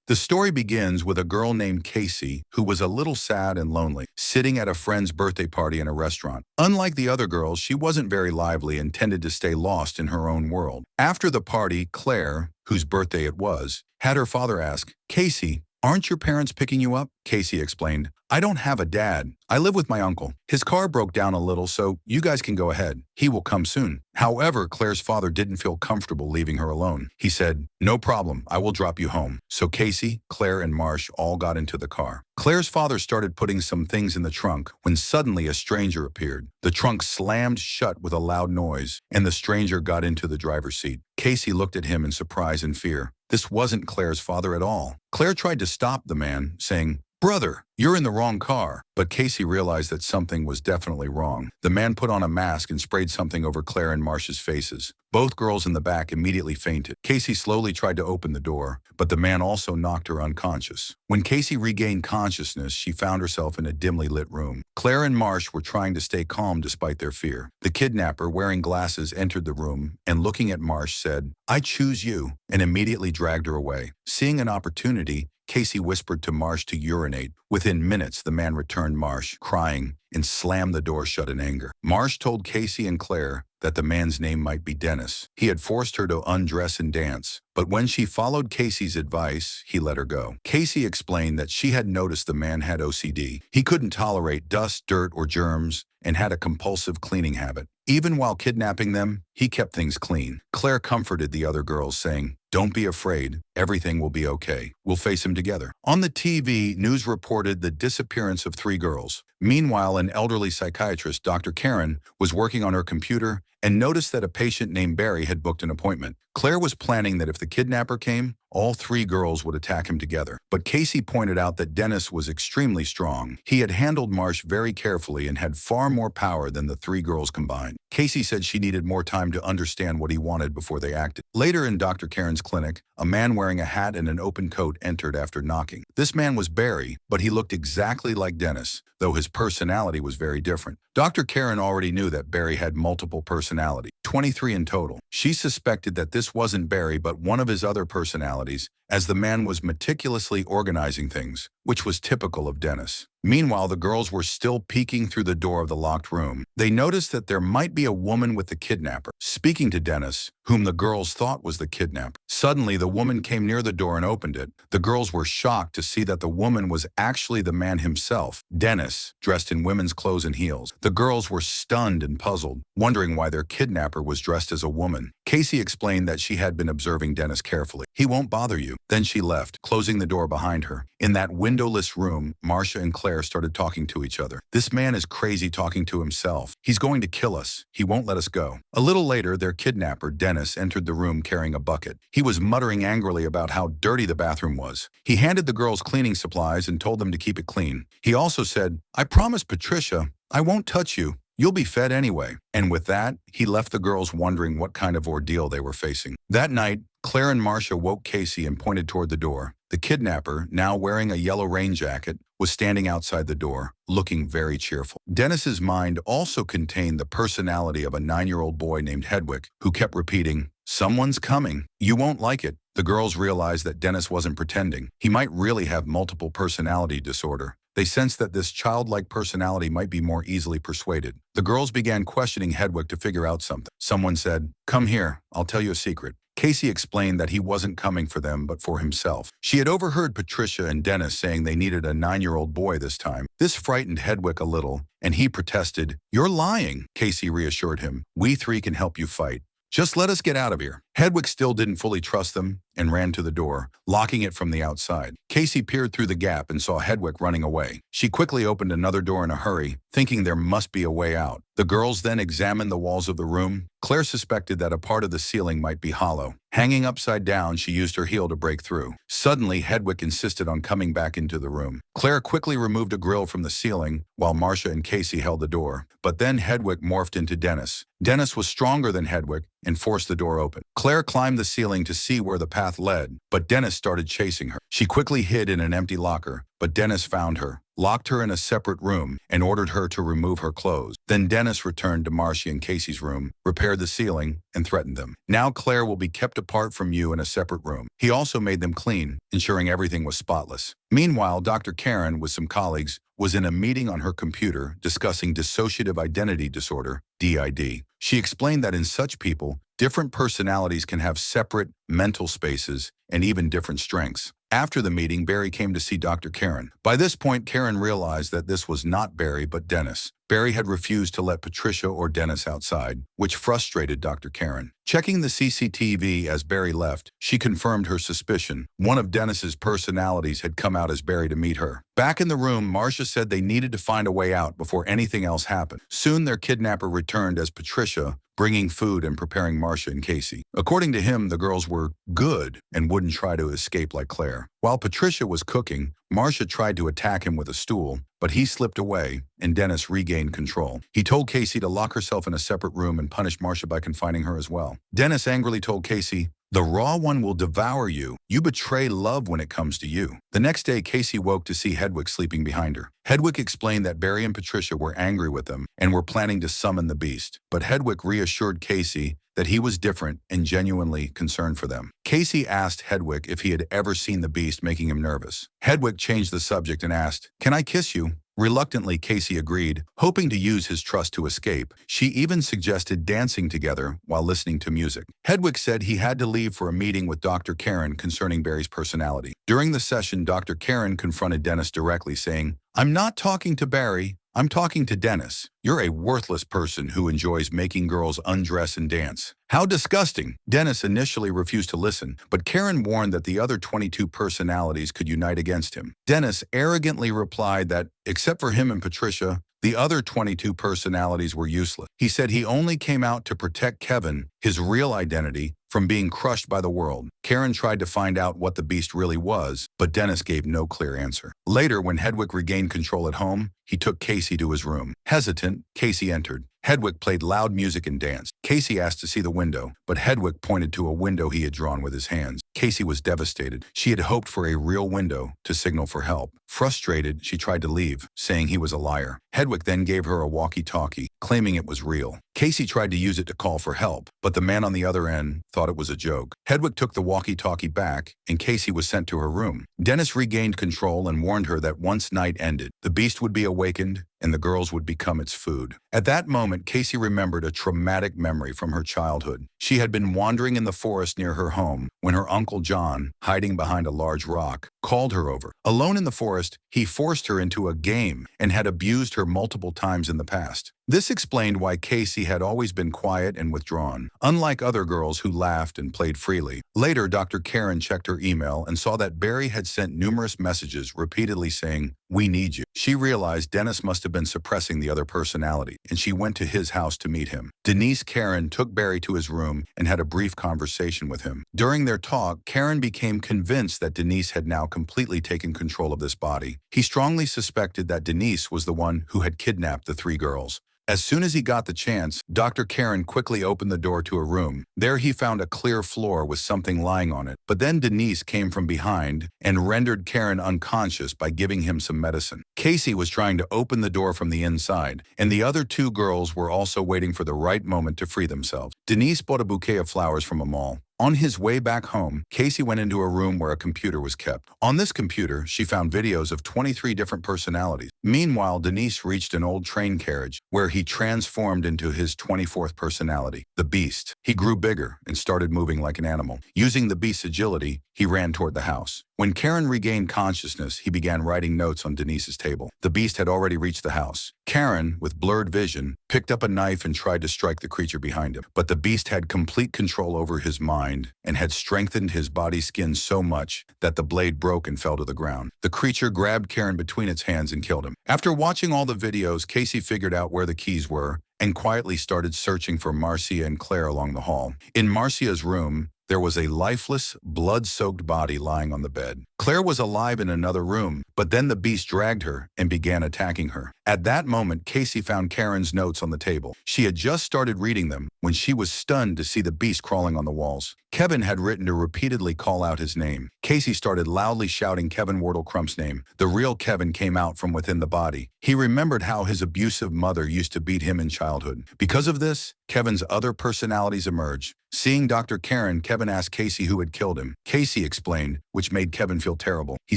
The story begins with a girl named Casey who was a little sad and lonely, sitting at a friend's birthday party in a restaurant. Unlike the other girls, she wasn't very lively and tended to stay lost in her own world. After the party, Claire, whose birthday it was, had her father ask, "Casey, aren't your parents picking you up?" Casey explained, "I don't have a dad. I live with my uncle. His car broke down a little, so you guys can go ahead. He will come soon." However, Claire's father didn't feel comfortable leaving her alone. He said, "No problem, I will drop you home." So Casey, Claire, and Marsh all got into the car. Claire's father started putting some things in the trunk when suddenly a stranger appeared. The trunk slammed shut with a loud noise, and the stranger got into the driver's seat. Casey looked at him in surprise and fear. This wasn't Claire's father at all. Claire tried to stop the man, saying, "Brother, you're in the wrong car." But Casey realized that something was definitely wrong. The man put on a mask and sprayed something over Claire and Marsh's faces. Both girls in the back immediately fainted. Casey slowly tried to open the door, but the man also knocked her unconscious. When Casey regained consciousness, she found herself in a dimly lit room. Claire and Marsh were trying to stay calm despite their fear. The kidnapper, wearing glasses, entered the room and, looking at Marsh, said, "I choose you," and immediately dragged her away. Seeing an opportunity, Casey whispered to Marsh to urinate. Within minutes, the man returned Marsh, crying, and slammed the door shut in anger. Marsh told Casey and Claire that the man's name might be Dennis. He had forced her to undress and dance, but when she followed Casey's advice, he let her go. Casey explained that she had noticed the man had OCD. He couldn't tolerate dust, dirt, or germs, and had a compulsive cleaning habit. Even while kidnapping them, he kept things clean. Claire comforted the other girls, saying, "Don't be afraid. Everything will be okay. We'll face him together." On the TV, news reported the disappearance of 3 girls. Meanwhile, an elderly psychiatrist, Dr. Karen, was working on her computer and noticed that a patient named Barry had booked an appointment. Claire was planning that if the kidnapper came, all 3 girls would attack him together. But Casey pointed out that Dennis was extremely strong. He had handled Marsh very carefully and had far more power than the 3 girls combined. Casey said she needed more time to understand what he wanted before they acted. Later in Dr. Karen's clinic, a man wearing a hat and an open coat entered after knocking. This man was Barry, but he looked exactly like Dennis, though his personality was very different. Dr. Karen already knew that Barry had multiple personalities, 23 in total. She suspected that this wasn't Barry but one of his other personalities, as the man was meticulously organizing things, which was typical of Dennis. Meanwhile, the girls were still peeking through the door of the locked room. They noticed that there might be a woman with the kidnapper, speaking to Dennis, whom the girls thought was the kidnapper. Suddenly, the woman came near the door and opened it. The girls were shocked to see that the woman was actually the man himself, Dennis, dressed in women's clothes and heels. The girls were stunned and puzzled, wondering why their kidnapper was dressed as a woman. Casey explained that she had been observing Dennis carefully. "He won't bother you." Then she left, closing the door behind her. In that windowless room, Marcia and Claire started talking to each other. "This man is crazy talking to himself. He's going to kill us. He won't let us go." A little later, their kidnapper, Dennis, entered the room carrying a bucket. He was muttering angrily about how dirty the bathroom was. He handed the girls cleaning supplies and told them to keep it clean. He also said, "I promised Patricia, I won't touch you. You'll be fed anyway." And with that, he left the girls wondering what kind of ordeal they were facing. That night, Claire and Marcia woke Casey and pointed toward the door. The kidnapper, now wearing a yellow rain jacket, was standing outside the door, looking very cheerful. Dennis's mind also contained the personality of a 9-year-old boy named Hedwig, who kept repeating, "Someone's coming. You won't like it." The girls realized that Dennis wasn't pretending. He might really have multiple personality disorder. They sensed that this childlike personality might be more easily persuaded. The girls began questioning Hedwig to figure out something. Someone said, "Come here, I'll tell you a secret." Casey explained that he wasn't coming for them but for himself. She had overheard Patricia and Dennis saying they needed a 9-year-old boy this time. This frightened Hedwig a little, and he protested. "You're lying," Casey reassured him. "We 3 can help you fight. Just let us get out of here." Hedwig still didn't fully trust them and ran to the door, locking it from the outside. Casey peered through the gap and saw Hedwig running away. She quickly opened another door in a hurry, thinking there must be a way out. The girls then examined the walls of the room. Claire suspected that a part of the ceiling might be hollow. Hanging upside down, she used her heel to break through. Suddenly, Hedwig insisted on coming back into the room. Claire quickly removed a grill from the ceiling, while Marcia and Casey held the door. But then Hedwig morphed into Dennis. Dennis was stronger than Hedwig and forced the door open. Claire Claire climbed the ceiling to see where the path led, but Dennis started chasing her. She quickly hid in an empty locker, but Dennis found her, locked her in a separate room, and ordered her to remove her clothes. Then Dennis returned to Marcia and Casey's room, repaired the ceiling, and threatened them. Now Claire will be kept apart from you in a separate room. He also made them clean, ensuring everything was spotless. Meanwhile, Dr. Karen, with some colleagues, was in a meeting on her computer discussing dissociative identity disorder, DID. She explained that in such people, different personalities can have separate mental spaces and even different strengths. After the meeting, Barry came to see Dr. Karen. By this point, Karen realized that this was not Barry but Dennis. Barry had refused to let Patricia or Dennis outside, which frustrated Dr. Karen. Checking the CCTV as Barry left, she confirmed her suspicion. One of Dennis's personalities had come out as Barry to meet her. Back in the room, Marcia said they needed to find a way out before anything else happened. Soon their kidnapper returned as Patricia, bringing food and preparing Marcia and Casey. According to him, the girls were good and wouldn't try to escape like Claire. While Patricia was cooking, Marcia tried to attack him with a stool, but he slipped away and Dennis regained control. He told Casey to lock herself in a separate room and punish Marcia by confining her as well. Dennis angrily told Casey, "The raw one will devour you. You betray love when it comes to you." The next day, Casey woke to see Hedwig sleeping behind her. Hedwig explained that Barry and Patricia were angry with them and were planning to summon the beast. But Hedwig reassured Casey that he was different and genuinely concerned for them. Casey asked Hedwig if he had ever seen the beast, making him nervous. Hedwig changed the subject and asked, "Can I kiss you?" Reluctantly, Casey agreed, hoping to use his trust to escape. She even suggested dancing together while listening to music. Hedwig said he had to leave for a meeting with Dr. Karen concerning Barry's personality. During the session, Dr. Karen confronted Dennis directly, saying, "I'm not talking to Barry. I'm talking to Dennis. You're a worthless person who enjoys making girls undress and dance." "How disgusting." Dennis initially refused to listen, but Karen warned that the other 22 personalities could unite against him. Dennis arrogantly replied that, except for him and Patricia, the other 22 personalities were useless. He said he only came out to protect Kevin, his real identity, from being crushed by the world. Karen tried to find out what the beast really was, but Dennis gave no clear answer. Later, when Hedwig regained control at home, he took Casey to his room. Hesitant, Casey entered. Hedwig played loud music and danced. Casey asked to see the window, but Hedwig pointed to a window he had drawn with his hands. Casey was devastated. She had hoped for a real window to signal for help. Frustrated, she tried to leave, saying he was a liar. Hedwig then gave her a walkie-talkie, claiming it was real. Casey tried to use it to call for help, but the man on the other end thought it was a joke. Hedwig took the walkie-talkie back, and Casey was sent to her room. Dennis regained control and warned her that once night ended, the beast would be awakened and the girls would become its food. At that moment, Casey remembered a traumatic memory from her childhood. She had been wandering in the forest near her home when her Uncle John, hiding behind a large rock, called her over. Alone in the forest, he forced her into a game and had abused her multiple times in the past. This explained why Casey had always been quiet and withdrawn, unlike other girls who laughed and played freely. Later, Dr. Karen checked her email and saw that Barry had sent numerous messages repeatedly saying, "We need you." She realized Dennis must have been suppressing the other personality, and she went to his house to meet him. Denise Karen took Barry to his room and had a brief conversation with him. During their talk, Karen became convinced that Denise had now completely taken control of this body. He strongly suspected that Denise was the one who had kidnapped the 3 girls. As soon as he got the chance, Dr. Karen quickly opened the door to a room. There he found a clear floor with something lying on it. But then Denise came from behind and rendered Karen unconscious by giving him some medicine. Casey was trying to open the door from the inside, and the other 2 girls were also waiting for the right moment to free themselves. Denise bought a bouquet of flowers from a mall. On his way back home, Casey went into a room where a computer was kept. On this computer, she found videos of 23 different personalities. Meanwhile, Denise reached an old train carriage where he transformed into his 24th personality, the Beast. He grew bigger and started moving like an animal. Using the Beast's agility, he ran toward the house. When Karen regained consciousness, he began writing notes on Denise's table. The Beast had already reached the house. Karen, with blurred vision, picked up a knife and tried to strike the creature behind him. But the Beast had complete control over his mind and had strengthened his body skin so much that the blade broke and fell to the ground. The creature grabbed Karen between its hands and killed him. After watching all the videos, Casey figured out where the keys were and quietly started searching for Marcia and Claire along the hall. In Marcia's room, there was a lifeless, blood-soaked body lying on the bed. Claire was alive in another room, but then the beast dragged her and began attacking her. At that moment, Casey found Karen's notes on the table. She had just started reading them when she was stunned to see the beast crawling on the walls. Kevin had written to repeatedly call out his name. Casey started loudly shouting Kevin Wardle-Crump's name. The real Kevin came out from within the body. He remembered how his abusive mother used to beat him in childhood. Because of this, Kevin's other personalities emerged. Seeing Dr. Karen, Kevin asked Casey who had killed him. Casey explained, which made Kevin feel terrible. He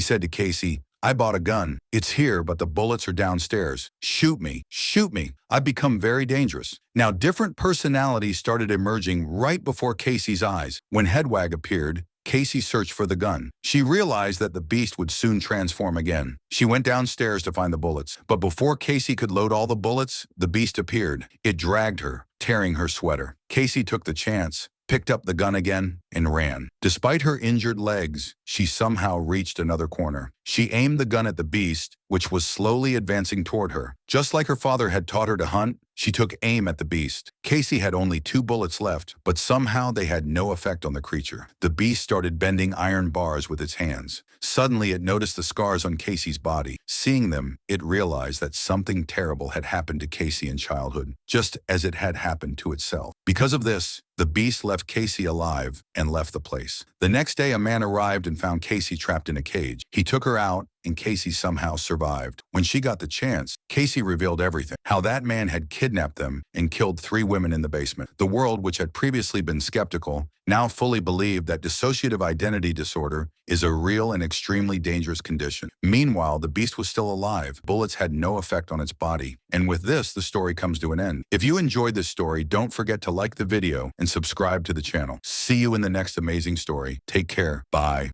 said to Casey, "I bought a gun. It's here, but the bullets are downstairs. Shoot me. Shoot me. I've become very dangerous." Now, different personalities started emerging right before Casey's eyes. When Hedwig appeared, Casey searched for the gun. She realized that the beast would soon transform again. She went downstairs to find the bullets. But before Casey could load all the bullets, the beast appeared. It dragged her, tearing her sweater. Casey took the chance, picked up the gun again, and ran. Despite her injured legs, she somehow reached another corner. She aimed the gun at the beast, which was slowly advancing toward her. Just like her father had taught her to hunt, she took aim at the beast. Casey had only 2 bullets left, but somehow they had no effect on the creature. The beast started bending iron bars with its hands. Suddenly, it noticed the scars on Casey's body. Seeing them, it realized that something terrible had happened to Casey in childhood, just as it had happened to itself. Because of this, the beast left Casey alive and left the place. The next day, a man arrived and found Casey trapped in a cage. He took her out, and Casey somehow survived. When she got the chance, Casey revealed everything. How that man had kidnapped them and killed 3 women in the basement. The world, which had previously been skeptical, now fully believed that dissociative identity disorder is a real and extremely dangerous condition. Meanwhile, the beast was still alive. Bullets had no effect on its body. And with this, the story comes to an end. If you enjoyed this story, don't forget to like the video and subscribe to the channel. See you in the next amazing story. Take care. Bye.